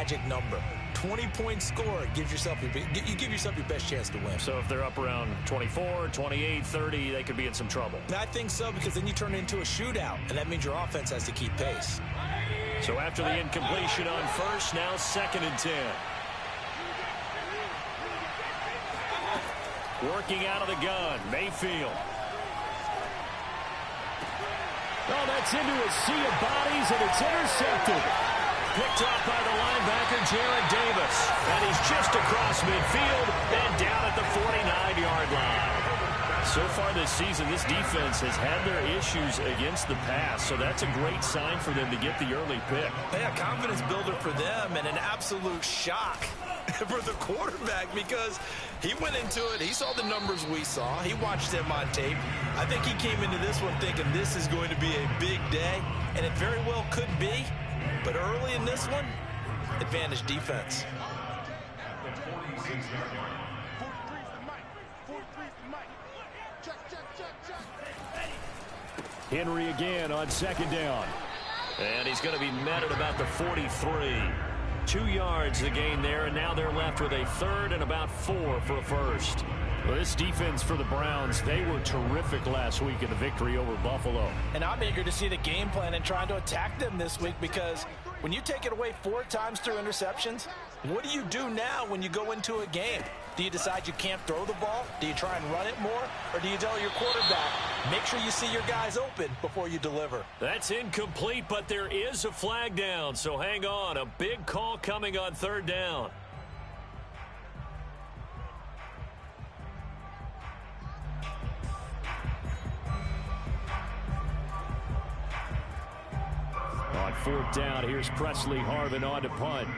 magic number. 20-point score gives yourself you give yourself your best chance to win. So if they're up around 24, 28, 30, they could be in some trouble. I think so, because then you turn it into a shootout, and that means your offense has to keep pace. So after the incompletion on first, now 2nd and 10. Working out of the gun, Mayfield. Oh, that's into a sea of bodies, and it's intercepted. Picked off by the linebacker, Jared Davis. And he's just across midfield and down at the 49-yard line. So far this season, this defense has had their issues against the pass, so that's a great sign for them to get the early pick. Yeah, confidence builder for them, and an absolute shock for the quarterback, because he went into it, he saw the numbers we saw, he watched them on tape. I think he came into this one thinking this is going to be a big day, and it very well could be, but early in this one, advantage defense. Henry again on 2nd down. And he's going to be met at about the 43. 2 yards the gain there, and now they're left with a 3rd and about 4 for a first. Well, this defense for the Browns, they were terrific last week in the victory over Buffalo. And I'm eager to see the game plan and trying to attack them this week, because when you take it away 4 times through interceptions, what do you do now when you go into a game? Do you decide you can't throw the ball? Do you try and run it more? Or do you tell your quarterback, make sure you see your guys open before you deliver? That's incomplete, but there is a flag down, so hang on. A big call coming on 3rd down. On 4th down, here's Presley Harvin on to punt.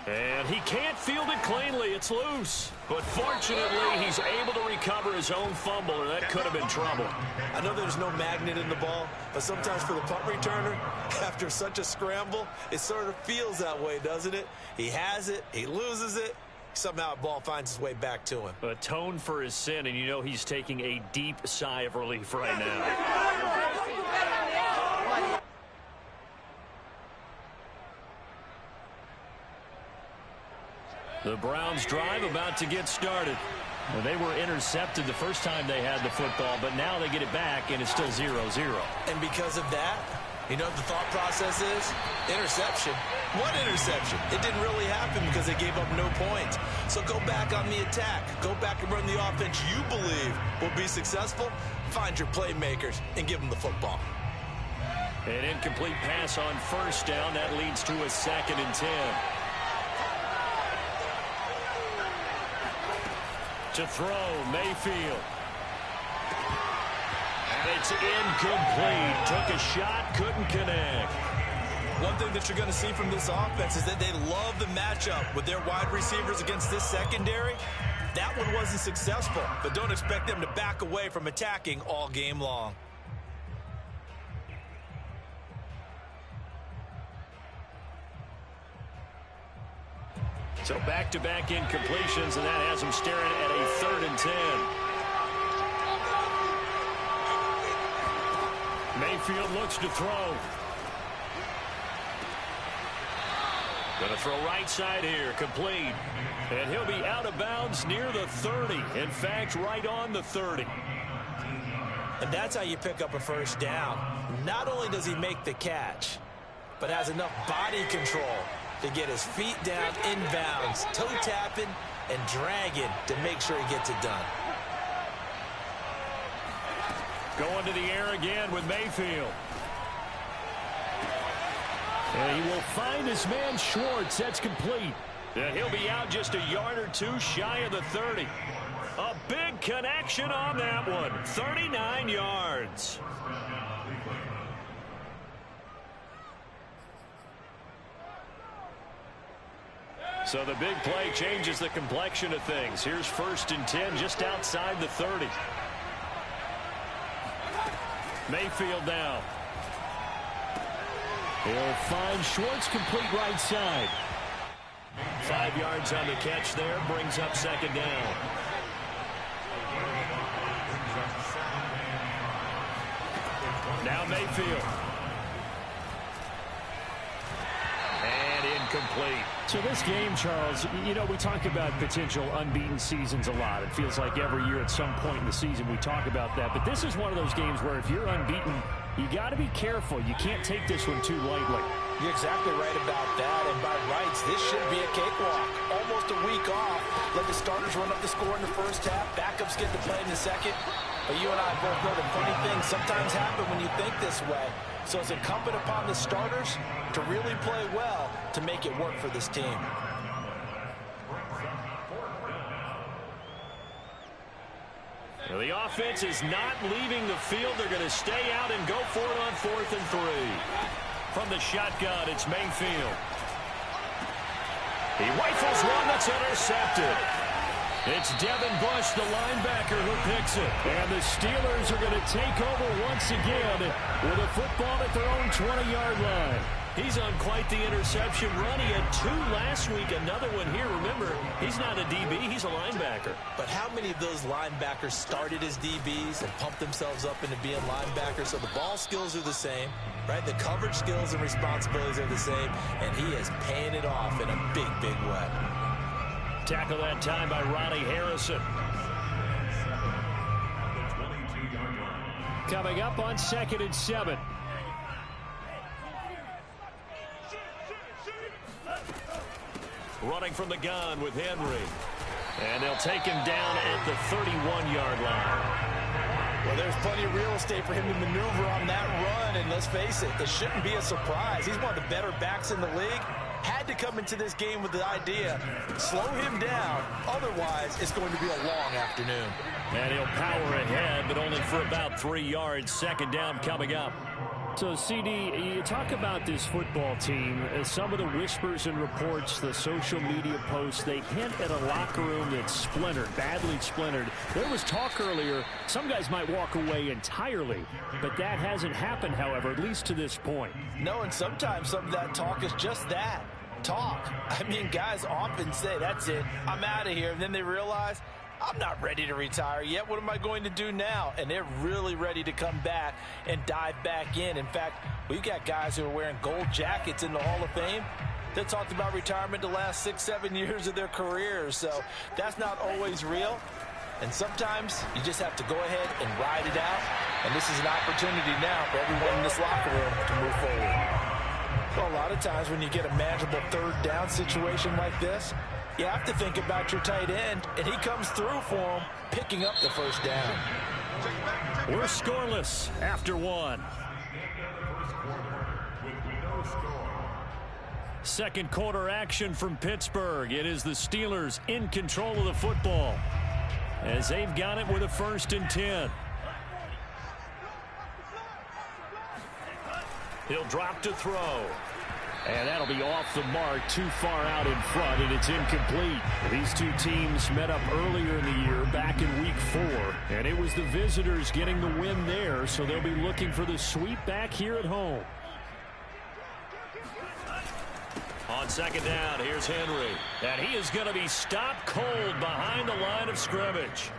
And he can't field it cleanly. It's loose. But fortunately, he's able to recover his own fumble, or that could have been trouble. I know there's no magnet in the ball, but sometimes for the punt returner, after such a scramble, it sort of feels that way, doesn't it? He has it, he loses it, somehow the ball finds its way back to him. Atone for his sin, and you know he's taking a deep sigh of relief right now. The Browns drive about to get started. Well, they were intercepted the first time they had the football, but now they get it back, and it's still 0-0. And because of that, you know what the thought process is? Interception. What interception? It didn't really happen because they gave up no points. So go back on the attack. Go back and run the offense you believe will be successful. Find your playmakers and give them the football. An incomplete pass on 1st down. That leads to a 2nd and 10. To throw, Mayfield. And it's incomplete. Took a shot, couldn't connect. One thing that you're going to see from this offense is that they love the matchup with their wide receivers against this secondary. That one wasn't successful, but don't expect them to back away from attacking all game long. So back-to-back incompletions, and that has him staring at a 3rd and 10. Mayfield looks to throw. Going to throw right side here, complete. And he'll be out of bounds near the 30. In fact, right on the 30. And that's how you pick up a 1st down. Not only does he make the catch, but has enough body control to get his feet down inbounds, toe tapping and dragging to make sure he gets it done. Going to the air again with Mayfield. And he will find his man Schwartz. That's complete. And he'll be out just a yard or 2 shy of the 30. A big connection on that one. 39 yards. So the big play changes the complexion of things. Here's 1st and 10 just outside the 30. Mayfield now. He'll find Schwartz, complete right side. 5 yards on the catch there. Brings up second down. Now Mayfield. And incomplete. So this game, Charles, you know, we talk about potential unbeaten seasons a lot. It feels like every year at some point in the season we talk about that. But this is one of those games where if you're unbeaten, you got to be careful. You can't take this one too lightly. You're exactly right about that. And by rights, this should be a cakewalk. Almost a week off. Let the starters run up the score in the first half. Backups get to play in the second. But you and I both know that funny things sometimes happen when you think this way. So it's incumbent upon the starters to really play well to make it work for this team. Well, the offense is not leaving the field. They're going to stay out and go for it on 4th and 3. From the shotgun, it's Mayfield. He rifles one that's intercepted. It's Devin Bush, the linebacker, who picks it. And the Steelers are going to take over once again with a football at their own 20-yard line. He's on quite the interception run. He had 2 last week, another one here. Remember, he's not a DB, he's a linebacker. But how many of those linebackers started as DBs and pumped themselves up into being linebackers? So the ball skills are the same, right? The coverage skills and responsibilities are the same, and he is paying it off in a big, big way. Tackle that time by Ronnie Harrison. Coming up on 2nd and 7. Running from the gun with Henry. And they'll take him down at the 31-yard line. Well, there's plenty of real estate for him to maneuver on that run. And let's face it, it shouldn't be a surprise. He's one of the better backs in the league. Had to come into this game with the idea, slow him down. Otherwise, it's going to be a long afternoon. And he'll power ahead, but only for about 3 yards. Second down coming up. So, CD, you talk about this football team. Some of the whispers and reports, the social media posts, they hint at a locker room that's splintered, badly splintered. There was talk earlier, some guys might walk away entirely, but that hasn't happened, however, at least to this point. No, and sometimes some of that talk is just that, talk. I mean, guys often say, that's it, I'm out of here, and then they realize, I'm not ready to retire yet. What am I going to do now? And they're really ready to come back and dive back in. In fact, we've got guys who are wearing gold jackets in the Hall of Fame that talked about retirement the last 6-7 years of their careers. So that's not always real. And sometimes you just have to go ahead and ride it out. And this is an opportunity now for everyone in this locker room to move forward. Well, a lot of times when you get a manageable 3rd down situation like this, you have to think about your tight end, and he comes through for him, picking up the first down. We're scoreless after 1. Second quarter action from Pittsburgh. It is the Steelers in control of the football as they've got it with a 1st and 10. He'll drop to throw. And that'll be off the mark, too far out in front, and it's incomplete. These two teams met up earlier in the year, back in Week 4, and it was the visitors getting the win there, so they'll be looking for the sweep back here at home. On second down, here's Henry, and he is going to be stopped cold behind the line of scrimmage.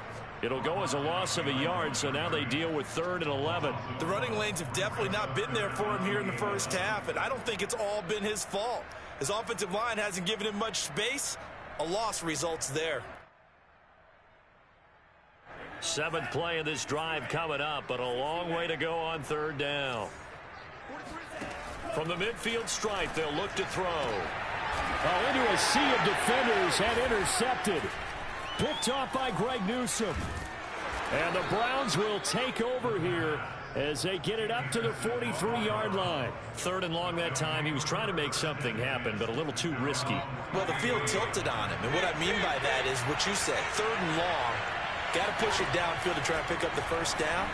It'll go as a loss of a yard, so now they deal with 3rd and 11. The running lanes have definitely not been there for him here in the first half, and I don't think it's all been his fault. His offensive line hasn't given him much space. A loss results there. 7th play of this drive coming up, but a long way to go on 3rd down. From the midfield stripe, they'll look to throw. Oh, into a sea of defenders and intercepted. Picked off by Greg Newsome. And the Browns will take over here as they get it up to the 43-yard line. 3rd and long that time. He was trying to make something happen, but a little too risky. Well, the field tilted on him, and what I mean by that is what you said, 3rd and long. Got to push it downfield to try and pick up the first down.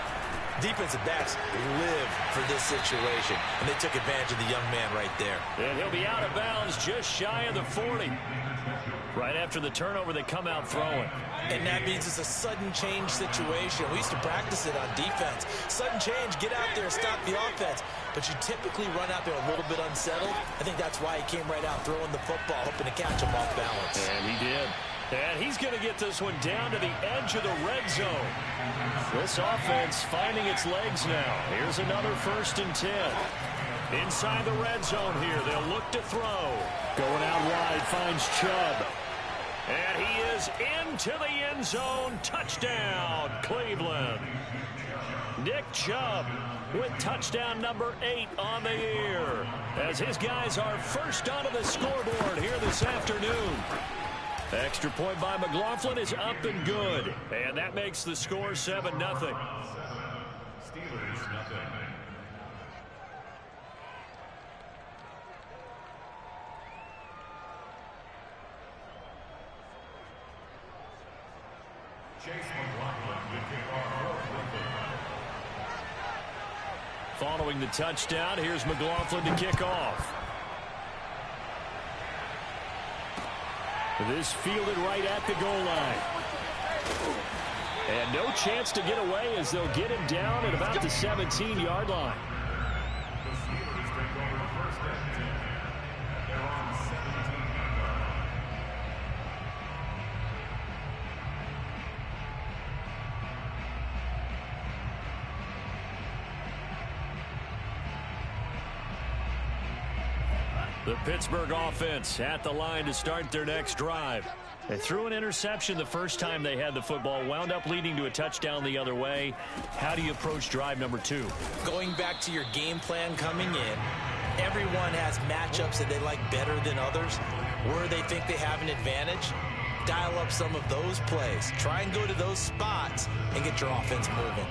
Defensive backs live for this situation, and they took advantage of the young man right there. And he'll be out of bounds just shy of the 40. Right after the turnover, they come out throwing. And that means it's a sudden change situation. We used to practice it on defense. Sudden change, get out there, stop the offense. But you typically run out there a little bit unsettled. I think that's why he came right out throwing the football, hoping to catch him off balance. And he did. And he's going to get this one down to the edge of the red zone. This offense finding its legs now. Here's another 1st and 10. Inside the red zone here, they'll look to throw. Going out wide, finds Chubb. And he is into the end zone. Touchdown, Cleveland. Nick Chubb with touchdown number 8 on the year, as his guys are first onto the scoreboard here this afternoon. Extra point by McLaughlin is up and good. And that makes the score 7-0. Steelers, nothing. Following the touchdown, here's McLaughlin to kick off. This fielded right at the goal line. And no chance to get away as they'll get him down at about the 17-yard line. The Pittsburgh offense at the line to start their next drive. They threw an interception the first time they had the football, wound up leading to a touchdown the other way. How do you approach drive number 2? Going back to your game plan coming in, everyone has matchups that they like better than others, where they think they have an advantage. Dial up some of those plays. Try and go to those spots and get your offense moving.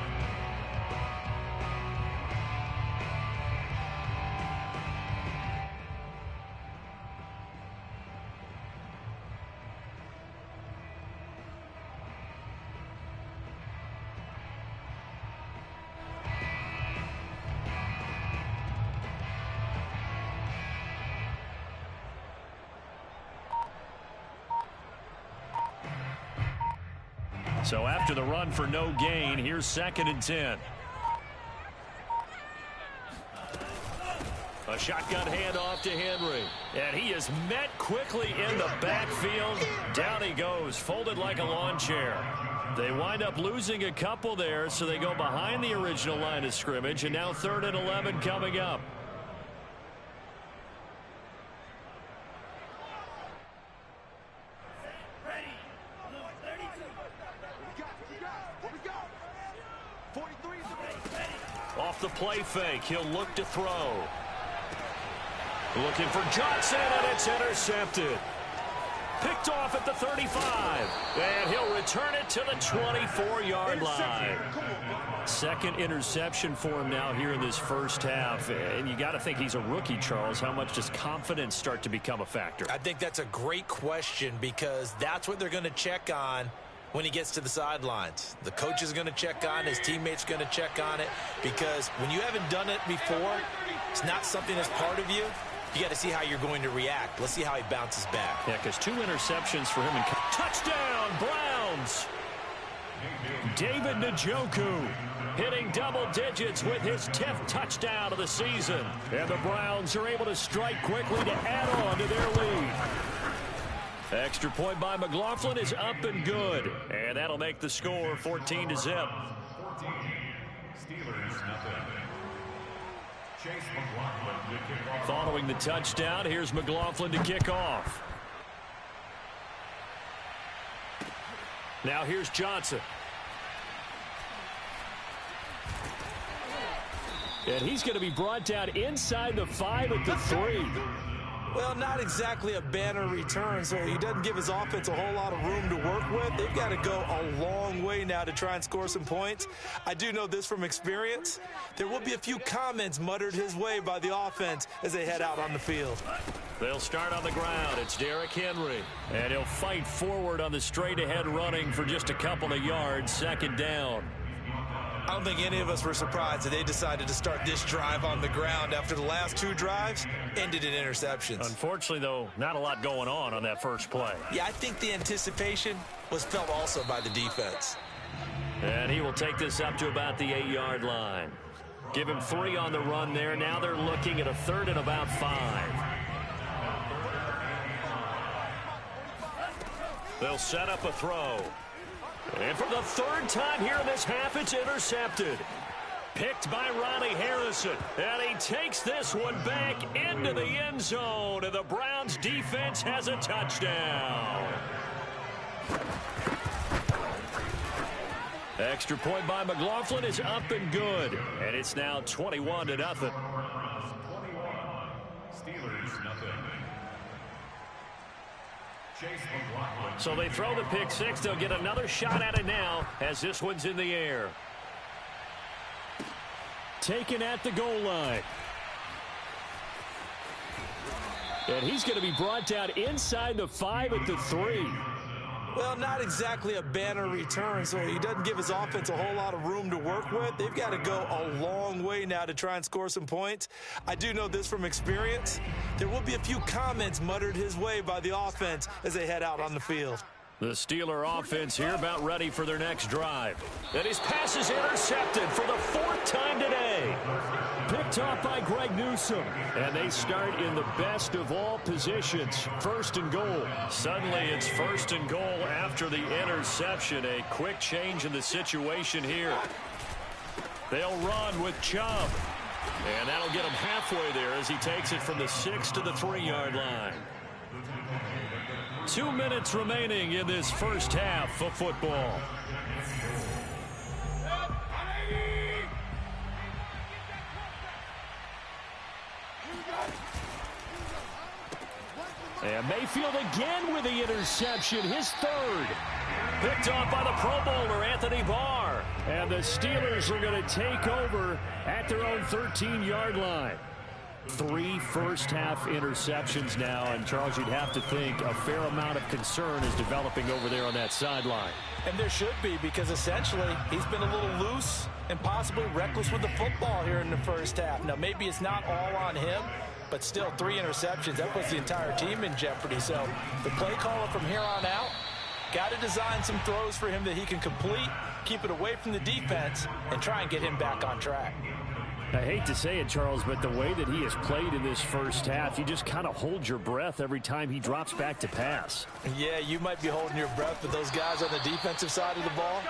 So after the run for no gain, here's 2nd and 10. A shotgun handoff to Henry. And he is met quickly in the backfield. Down he goes, folded like a lawn chair. They wind up losing a couple there, so they go behind the original line of scrimmage, and now 3rd and 11 coming up. Off the play fake, he'll look to throw. Looking for Johnson, and it's intercepted. Picked off at the 35, and he'll return it to the 24-yard line. 2nd interception for him now here in this first half, and you got to think he's a rookie, Charles. How much does confidence start to become a factor? I think that's a great question, because that's what they're going to check on when he gets to the sidelines. The coach is going to check on it, his teammates going to check on it, because when you haven't done it before, it's not something that's part of you. You got to see how you're going to react. Let's see how he bounces back. Yeah, because 2 interceptions for him. And touchdown, Browns! David Njoku hitting double digits with his 10th touchdown of the season. And the Browns are able to strike quickly to add on to their lead. Extra point by McLaughlin is up and good. And that'll make the score 14-0. 14. Steelers, nothing. Chase McLaughlin to kick off. Following the touchdown, here's McLaughlin to kick off. Now here's Johnson. And he's going to be brought down inside the 5 at the 3. Well, not exactly a banner return, so he doesn't give his offense a whole lot of room to work with. They've got to go a long way now to try and score some points. I do know this from experience. There will be a few comments muttered his way by the offense as they head out on the field. They'll start on the ground. It's Derrick Henry. And he'll fight forward on the straight-ahead running for just a couple of yards. 2nd down. I don't think any of us were surprised that they decided to start this drive on the ground after the last 2 drives ended in interceptions. Unfortunately, though, not a lot going on that first play. Yeah, I think the anticipation was felt also by the defense. And he will take this up to about the 8-yard line. Give him 3 on the run there. Now they're looking at a 3rd and about 5. They'll set up a throw. And for the 3rd time here in this half, it's intercepted. Picked by Ronnie Harrison. And he takes this one back into the end zone. And the Browns defense has a touchdown. Extra point by McLaughlin is up and good. And it's now 21-0. Steelers, nothing. So they throw the pick 6. They'll get another shot at it now as this one's in the air. Taken at the goal line. And he's going to be brought down inside the 5 at the 3. Well, not exactly a banner return, so he doesn't give his offense a whole lot of room to work with. They've got to go a long way now to try and score some points. I do know this from experience. There will be a few comments muttered his way by the offense as they head out on the field. The Steeler offense here about ready for their next drive. And his pass is intercepted for the 4th time today. Picked off by Greg Newsome. And they start in the best of all positions. 1st and goal. Suddenly it's 1st and goal after the interception. A quick change in the situation here. They'll run with Chubb. And that'll get him halfway there as he takes it from the 6 to the 3-yard line. 2 minutes remaining in this first half of football. And Mayfield again with the interception, his 3rd. Picked off by the Pro Bowler, Anthony Barr. And the Steelers are going to take over at their own 13-yard line. 3 first-half interceptions now, and Charles, you'd have to think a fair amount of concern is developing over there on that sideline. And there should be, because essentially he's been a little loose and possibly reckless with the football here in the first half. Now, maybe it's not all on him, but still 3 interceptions. That puts the entire team in jeopardy. So the play caller from here on out got to design some throws for him that he can complete, keep it away from the defense, and try and get him back on track. I hate to say it, Charles, but the way that he has played in this first half, you just kind of hold your breath every time he drops back to pass. Yeah, you might be holding your breath, but those guys on the defensive side of the ball,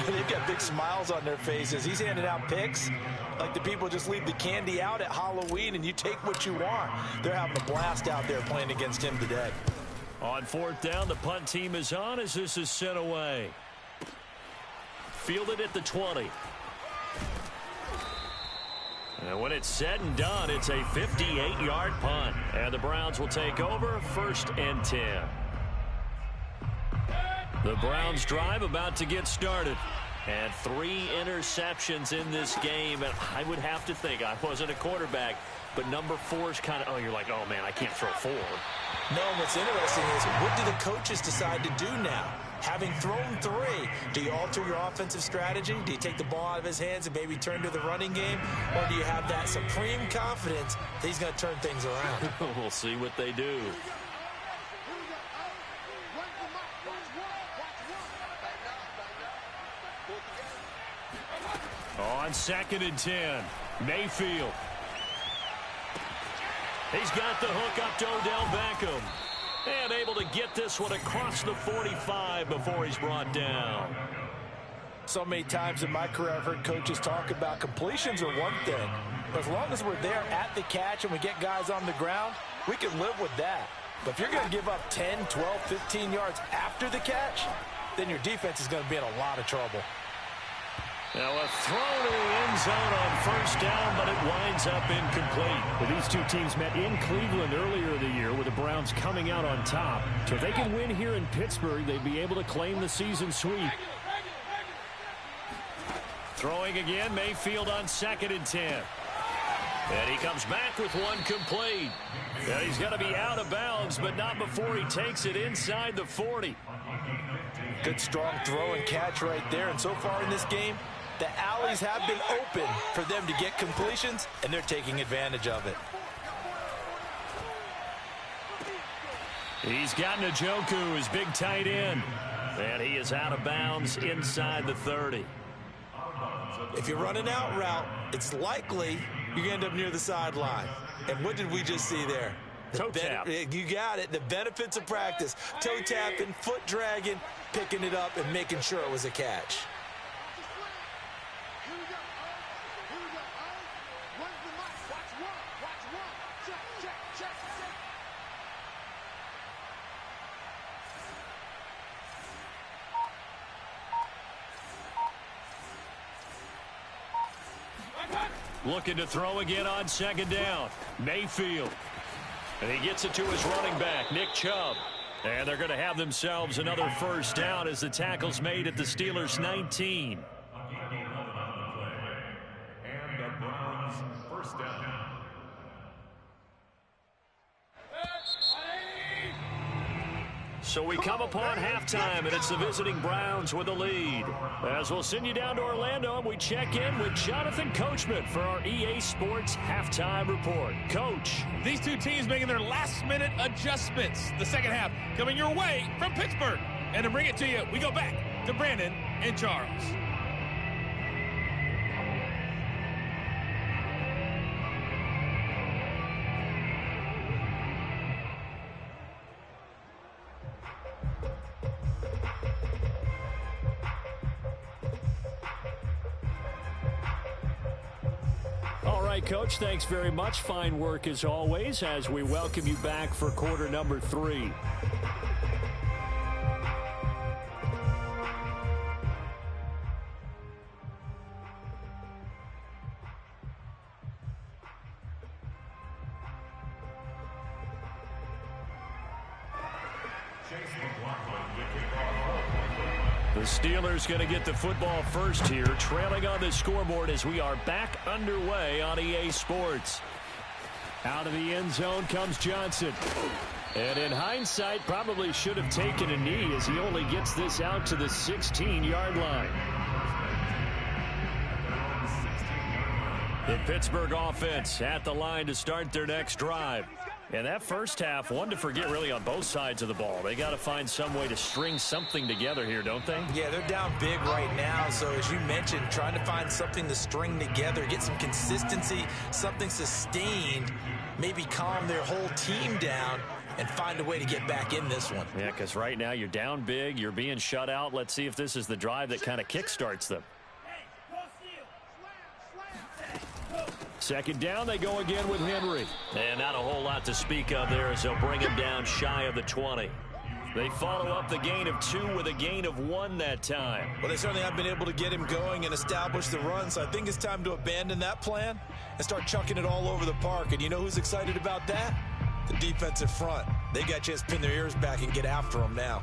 they've got big smiles on their faces. He's handing out picks like the people just leave the candy out at Halloween and you take what you want. They're having a blast out there playing against him today. On 4th down, the punt team is on as this is sent away. Fielded at the 20. And when it's said and done, it's a 58-yard punt. And the Browns will take over 1st and 10. The Browns drive about to get started. And 3 interceptions in this game. And I would have to think, I wasn't a quarterback, but number 4 is kind of, you're like, oh, man, I can't throw 4. No, what's interesting is, what do the coaches decide to do now? Having thrown 3, do you alter your offensive strategy? Do you take the ball out of his hands and maybe turn to the running game? Or do you have that supreme confidence that he's going to turn things around? We'll see what they do. On 2nd and 10, Mayfield. He's got the hook up to Odell Beckham. And able to get this one across the 45 before he's brought down. So many times in my career I've heard coaches talk about completions are one thing. But as long as we're there at the catch and we get guys on the ground, we can live with that. But if you're going to give up 10, 12, 15 yards after the catch, then your defense is going to be in a lot of trouble. Now a throw to the end zone on 1st down, but it winds up incomplete. Well, these two teams met in Cleveland earlier in the year with the Browns coming out on top. So if they can win here in Pittsburgh, they'd be able to claim the season sweep. Throwing again, Mayfield on 2nd and 10. And he comes back with one complete. And he's got to be out of bounds, but not before he takes it inside the 40. Good strong throw and catch right there. And so far in this game, The alleys have been open for them to get completions, and they're taking advantage of it. He's got Njoku, his big tight end. And he is out of bounds inside the 30. If you're running out route, it's likely you're going to end up near the sideline. And what did we just see there? Toe tap. You got it. The benefits of practice. Toe tapping, foot dragging, picking it up, and making sure it was a catch. Looking to throw again on second down. Mayfield. And he gets it to his running back, Nick Chubb. And they're going to have themselves another first down as the tackle's made at the Steelers' 19. And the Browns first down. So we come upon halftime, and it's the visiting Browns with the lead. As we'll send you down to Orlando, and we check in with Jonathan Coachman for our EA Sports Halftime Report. Coach. These two teams making their last-minute adjustments. The second half coming your way from Pittsburgh. And to bring it to you, we go back to Brandon and Charles. Coach, thanks very much. Fine work as always as we welcome you back for quarter number 3. The Steelers going to get the football first here, trailing on the scoreboard as we are back underway on EA Sports. Out of the end zone comes Johnson. And in hindsight, probably should have taken a knee as he only gets this out to the 16-yard line. The Pittsburgh offense at the line to start their next drive. And that first half, one to forget really on both sides of the ball. They got to find some way to string something together here, don't they? Yeah, they're down big right now. So as you mentioned, trying to find something to string together, get some consistency, something sustained, maybe calm their whole team down and find a way to get back in this one. Yeah, because right now you're down big, you're being shut out. Let's see if this is the drive that kind of kickstarts them. Second down, they go again with Henry. And not a whole lot to speak of there as they'll bring him down shy of the 20. They follow up the gain of 2 with a gain of 1 that time. Well, they certainly have been able to get him going and establish the run, so I think it's time to abandon that plan and start chucking it all over the park. And you know who's excited about that? The defensive front. They got a chance to pin their ears back and get after him now.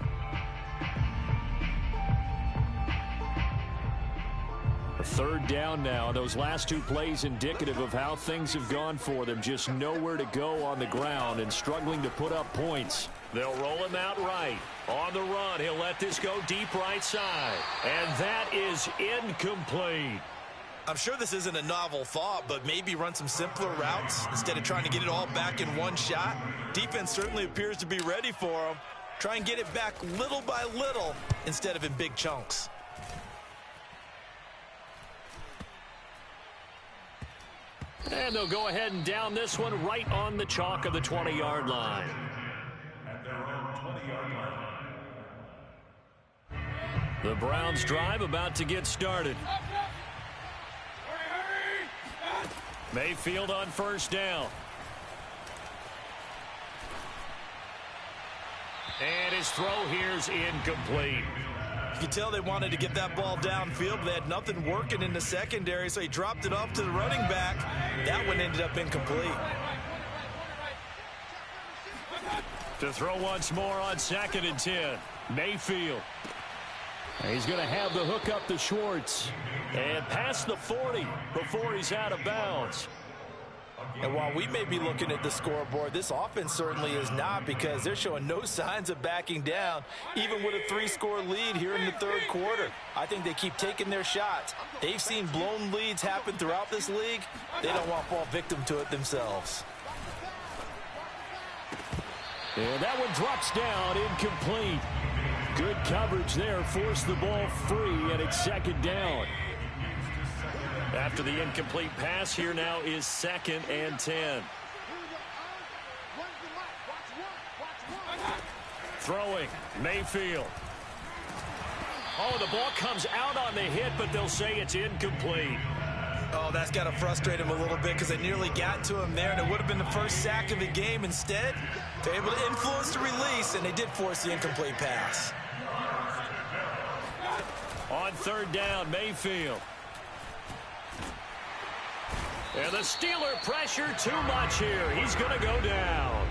Third down now. Those last 2 plays indicative of how things have gone for them. Just nowhere to go on the ground and struggling to put up points. They'll roll him out right. On the run, he'll let this go deep right side. And that is incomplete. I'm sure this isn't a novel thought, but maybe run some simpler routes instead of trying to get it all back in one shot. Defense certainly appears to be ready for him. Try and get it back little by little instead of in big chunks. And they'll go ahead and down this one right on the chalk of the 20-yard line. At their own 20-yard line. The Browns drive about to get started. Mayfield on first down. And his throw here's incomplete. You can tell they wanted to get that ball downfield, but they had nothing working in the secondary, so he dropped it off to the running back. That one ended up incomplete. To throw once more on 2nd and 10. Mayfield. He's going to have the hook up to Schwartz. And past the 40 before he's out of bounds. And while we may be looking at the scoreboard, this offense certainly is not, because they're showing no signs of backing down, even with a 3-score lead here in the third quarter. I think they keep taking their shots. They've seen blown leads happen throughout this league. They don't want to fall victim to it themselves. And that one drops down, incomplete. Good coverage there, forced the ball free, and it's second down. After the incomplete pass, here now is 2nd and 10. Throwing, Mayfield. Oh, the ball comes out on the hit, but they'll say it's incomplete. Oh, that's got to frustrate him a little bit, because they nearly got to him there, and it would have been the first sack of the game. Instead, they're able to influence the release, and they did force the incomplete pass. On 3rd down, Mayfield. And the Steeler pressure too much here. He's going to go down.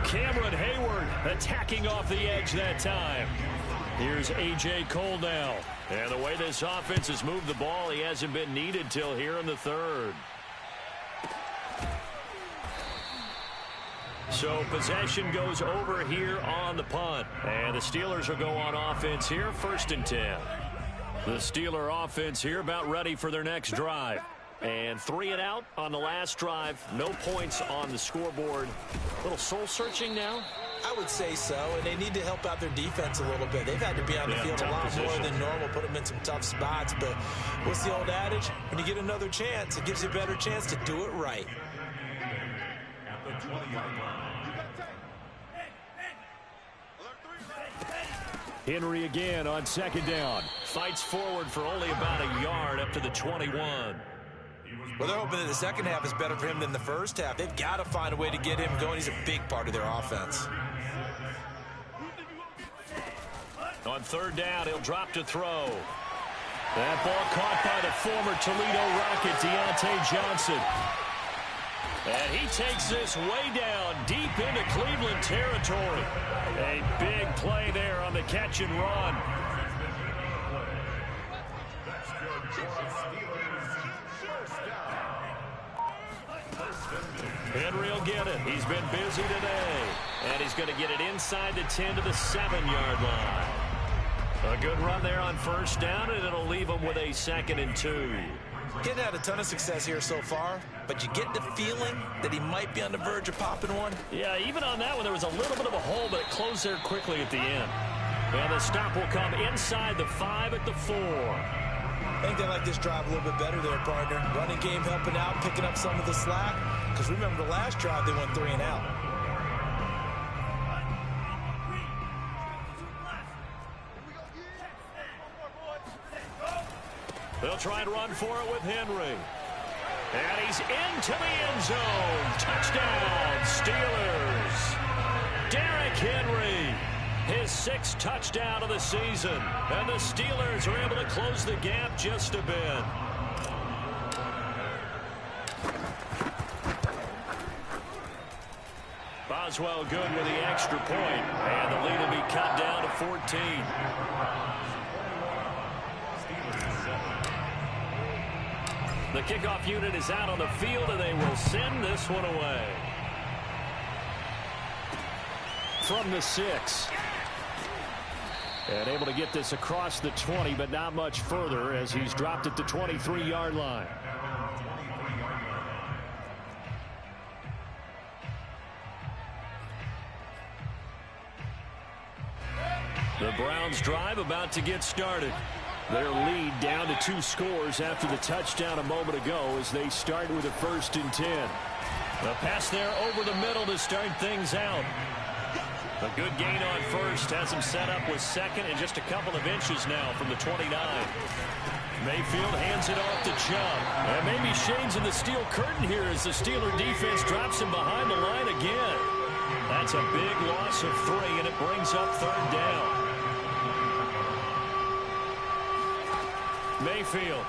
Cameron Hayward attacking off the edge that time. Here's A.J. Cole now. And the way this offense has moved the ball, he hasn't been needed till here in the 3rd. So possession goes over here on the punt. And the Steelers will go on offense here, 1st and 10. The Steeler offense here about ready for their next drive. And 3 and out on the last drive. No points on the scoreboard. A little soul-searching now? I would say so, and they need to help out their defense a little bit. They've had to be on the field a lot more than normal, put them in some tough spots. But what's the old adage? When you get another chance, it gives you a better chance to do it right. Henry again on 2nd down. Fights forward for only about a yard up to the 21. Well, they're hoping that the second half is better for him than the first half. They've got to find a way to get him going. He's a big part of their offense. On 3rd down, he'll drop to throw. That ball caught by the former Toledo Rocket, Deontay Johnson. And he takes this way down, deep into Cleveland territory. A big play there on the catch and run. Henry will get it. He's been busy today. And he's going to get it inside the 10 to the 7-yard line. A good run there on 1st down, and it'll leave him with a 2nd and 2. Getting had a ton of success here so far, but you get the feeling that he might be on the verge of popping one. Yeah, even on that one, there was a little bit of a hole, but it closed there quickly at the end. And the stop will come inside the 5 at the 4. I think they like this drive a little bit better there, partner. Running game helping out, picking up some of the slack. Because remember, the last drive, they went 3 and out. They'll try and run for it with Henry. And he's into the end zone. Touchdown, Steelers. Derrick Henry, his 6th touchdown of the season. And the Steelers are able to close the gap just a bit. Boswell good with the extra point. And the lead will be cut down to 14. The kickoff unit is out on the field, and they will send this one away. From the 6. And able to get this across the 20, but not much further as he's dropped at the 23-yard line. The Browns drive about to get started. Their lead down to 2 scores after the touchdown a moment ago as they start with a 1st and 10. The pass there over the middle to start things out. A good gain on 1st has him set up with 2nd and just a couple of inches now from the 29. Mayfield hands it off to Chubb. And maybe Shane's in the steel curtain here as the Steeler defense drops him behind the line again. That's a big loss of 3, and it brings up 3rd down. Mayfield.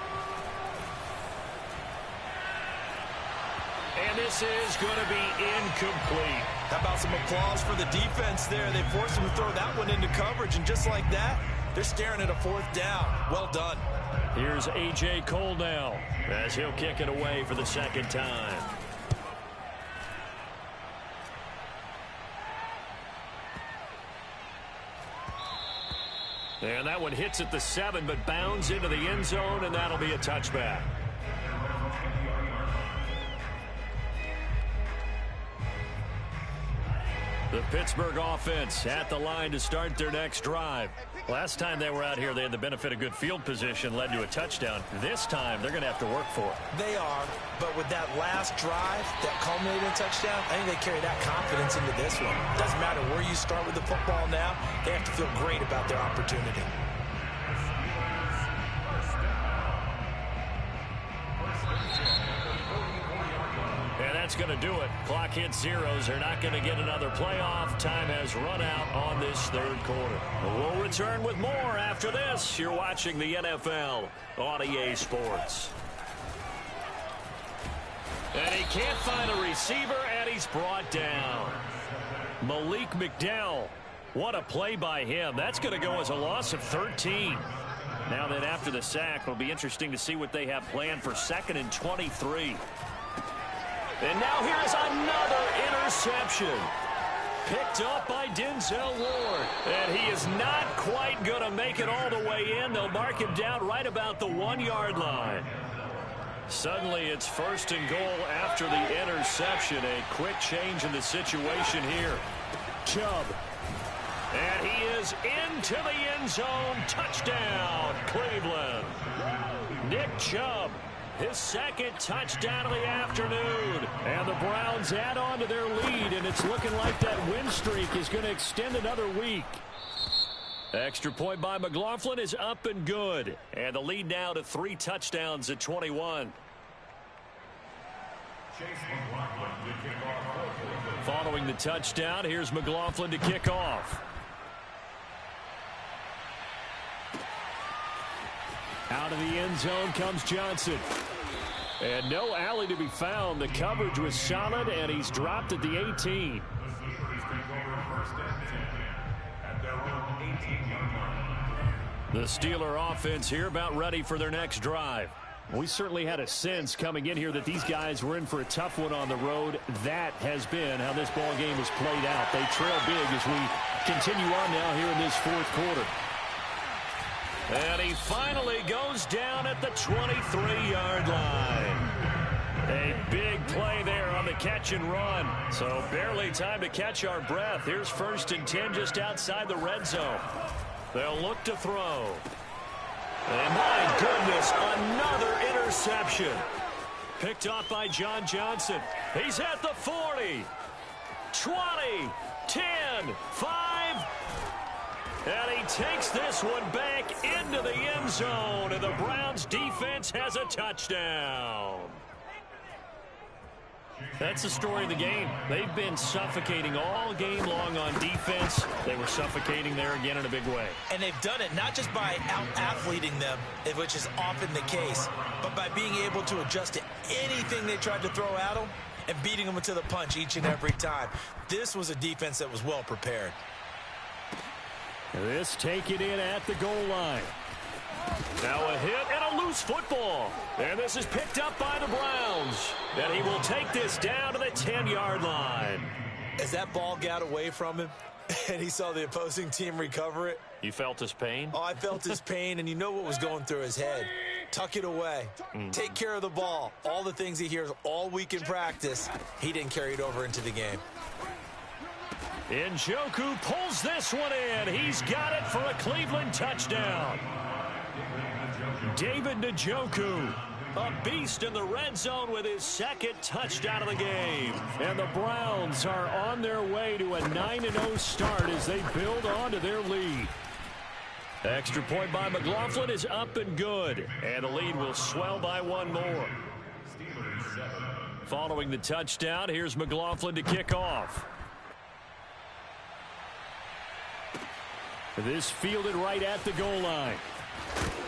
And this is going to be incomplete. How about some applause for the defense there? They forced him to throw that one into coverage, and just like that, they're staring at a 4th down. Well done. Here's A.J. Cole now as he'll kick it away for the 2nd time. And that one hits at the 7, but bounds into the end zone, and that'll be a touchback. The Pittsburgh offense at the line to start their next drive. Last time they were out here, they had the benefit of good field position, led to a touchdown. This time, they're going to have to work for it. They are, but with that last drive that culminated in a touchdown, I think they carry that confidence into this one. It doesn't matter where you start with the football now. They have to feel great about their opportunity. And that's going to do it. Clock hits zeros. They're not going to get another playoff. Time has run out on this third quarter. We'll return with more after this. You're watching the NFL on EA Sports. And he can't find a receiver, and he's brought down. Malik McDowell. What a play by him. That's going to go as a loss of 13. Now that after the sack, it'll be interesting to see what they have planned for 2nd and 23. And now here's another interception. Picked up by Denzel Ward. And he is not quite going to make it all the way in. They'll mark him down right about the 1-yard line. Suddenly it's 1st and goal after the interception. A quick change in the situation here. Chubb. And he is into the end zone. Touchdown, Cleveland. Nick Chubb. His 2nd touchdown of the afternoon. And the Browns add on to their lead, and it's looking like that win streak is going to extend another week. Extra point by McLaughlin is up and good. And the lead now to 3 touchdowns at 21. Following the touchdown, here's McLaughlin to kick off. Out of the end zone comes Johnson. And no alley to be found. The coverage was solid, and he's dropped at the 18. The Steeler offense here about ready for their next drive. We certainly had a sense coming in here that these guys were in for a tough one on the road. That has been how this ball game has played out. They trail big as we continue on now here in this 4th quarter. And he finally goes down at the 23-yard line. A big play there on the catch and run. So barely time to catch our breath. Here's 1st and 10 just outside the red zone. They'll look to throw. And my goodness, another interception. Picked off by John Johnson. He's at the 40, 20, 10, 5. And he takes this one back into the end zone, and the Browns defense has a touchdown. That's the story of the game. They've been suffocating all game long on defense. They were suffocating there again in a big way. And they've done it not just by out-athleting them, which is often the case, but by being able to adjust to anything they tried to throw at them and beating them to the punch each and every time. This was a defense that was well prepared. This taken in at the goal line. Now a hit and a loose football. And this is picked up by the Browns. And he will take this down to the 10-yard line. As that ball got away from him and he saw the opposing team recover it. You felt his pain? Oh, I felt his pain, and you know what was going through his head. Tuck it away. Take care of the ball. All the things he hears all week in practice, he didn't carry it over into the game. Njoku pulls this one in. He's got it for a Cleveland touchdown. David Njoku, a beast in the red zone with his 2nd touchdown of the game. And the Browns are on their way to a 9-0 start as they build on to their lead. Extra point by McLaughlin is up and good. And the lead will swell by 1 more. Following the touchdown, here's McLaughlin to kick off. This fielded right at the goal line.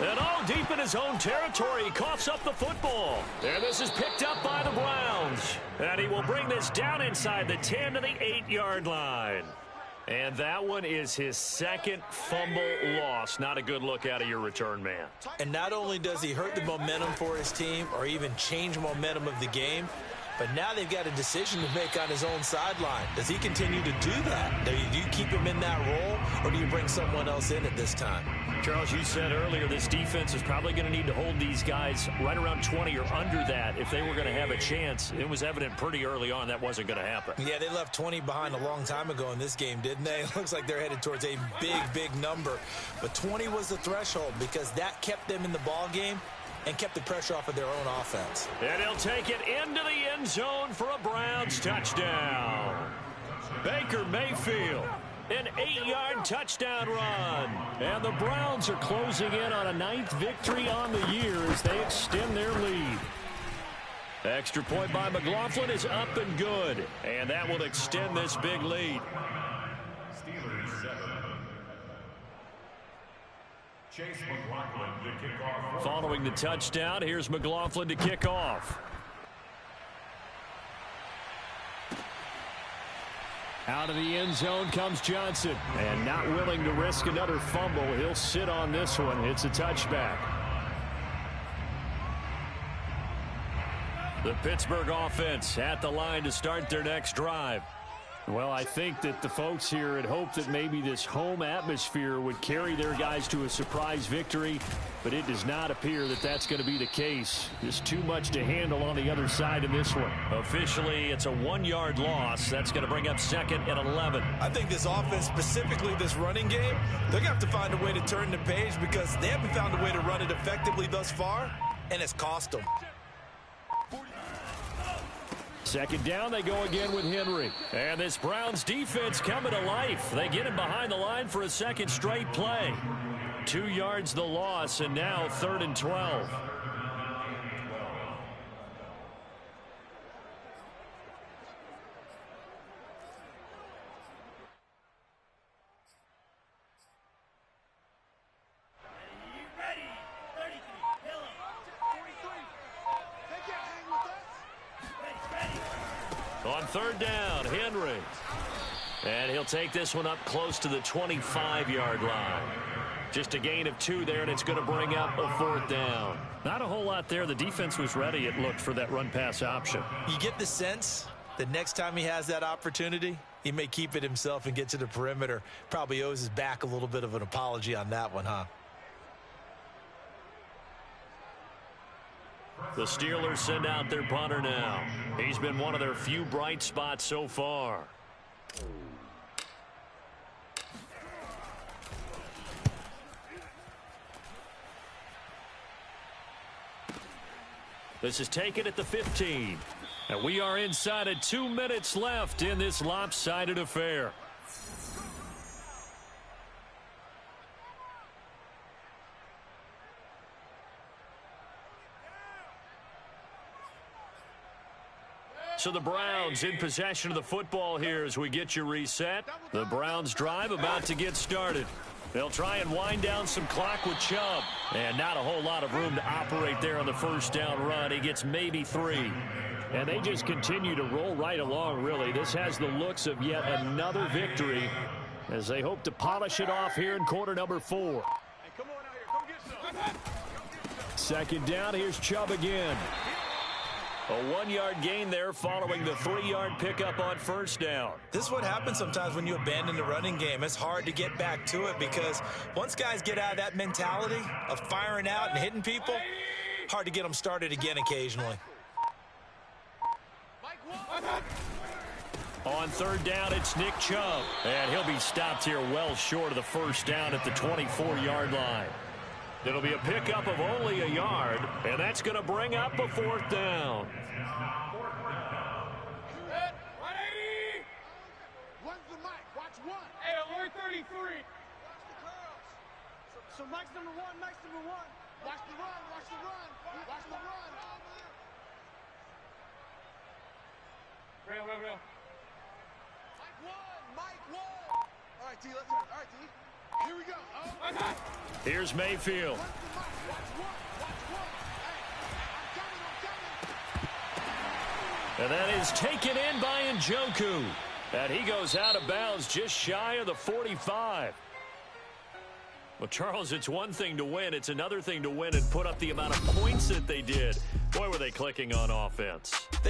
And all deep in his own territory, he coughs up the football. And this is picked up by the Browns. And he will bring this down inside the 10 to the 8-yard line. And that one is his 2nd fumble loss. Not a good look out of your return man. And not only does he hurt the momentum for his team or even change momentum of the game, but now they've got a decision to make on his own sideline. Does he continue to do that? Do you keep him in that role, or do you bring someone else in at this time? Charles, you said earlier this defense is probably going to need to hold these guys right around 20 or under that if they were going to have a chance. It was evident pretty early on that wasn't going to happen. Yeah, they left 20 behind a long time ago in this game, didn't they? It looks like they're headed towards a big number. But 20 was the threshold because that kept them in the ball game and kept the pressure off of their own offense. And he'll take it into the end zone for a Browns touchdown. Baker Mayfield. An 8-yard touchdown run. And the Browns are closing in on a 9th victory on the year as they extend their lead. Extra point by McLaughlin is up and good. And that will extend this big lead. Steelers 7. Chase McLaughlin to kick off. Following the touchdown, here's McLaughlin to kick off. Out of the end zone comes Johnson. And not willing to risk another fumble. He'll sit on this one. It's a touchback. The Pittsburgh offense at the line to start their next drive. Well, I think that the folks here had hoped that maybe this home atmosphere would carry their guys to a surprise victory, but it does not appear that that's going to be the case. There's too much to handle on the other side in this one. Officially, it's a 1-yard loss. That's going to bring up 2nd and 11. I think this offense, specifically this running game, they're going to have to find a way to turn the page because they haven't found a way to run it effectively thus far, and it's cost them. 2nd down, they go again with Henry. And this Browns defense coming to life. They get him behind the line for a 2nd straight play. 2 yards the loss, and now 3rd and 12. On 3rd down, Henry. And he'll take this one up close to the 25-yard line. Just a gain of 2 there, and it's going to bring up a 4th down. Not a whole lot there. The defense was ready, it looked, for that run-pass option. You get the sense that next time he has that opportunity, he may keep it himself and get to the perimeter. Probably owes his back a little bit of an apology on that one, huh? The Steelers send out their punter now. He's been one of their few bright spots so far. This is taken at the 15. And we are inside of 2 minutes left in this lopsided affair. So the Browns in possession of the football here as we get you reset. The Browns drive about to get started. They'll try and wind down some clock with Chubb. And not a whole lot of room to operate there on the 1st down run. He gets maybe 3. And they just continue to roll right along, really. This has the looks of yet another victory as they hope to polish it off here in quarter number 4. Hey, come on out here. Come get some. 2nd down, here's Chubb again. A 1-yard gain there following the 3-yard pickup on 1st down. This is what happens sometimes when you abandon the running game. It's hard to get back to it because once guys get out of that mentality of firing out and hitting people, hard to get them started again occasionally. On 3rd down, it's Nick Chubb. And he'll be stopped here well short of the 1st down at the 24-yard line. It'll be a pickup of only a yard, and that's going to bring up a 4th down. One's the mic. Watch one. Hey, alert 33. Watch the curls. So Mike's number 1, Mike's number 1. Watch the run, watch the run. Watch the run. Real. Mike 1. All right, T, let's go. All right, T. Here we go. Oh. Here's Mayfield. And that is taken in by Njoku. And he goes out of bounds just shy of the 45. Well, Charles, it's one thing to win. It's another thing to win and put up the amount of points that they did. Boy, were they clicking on offense.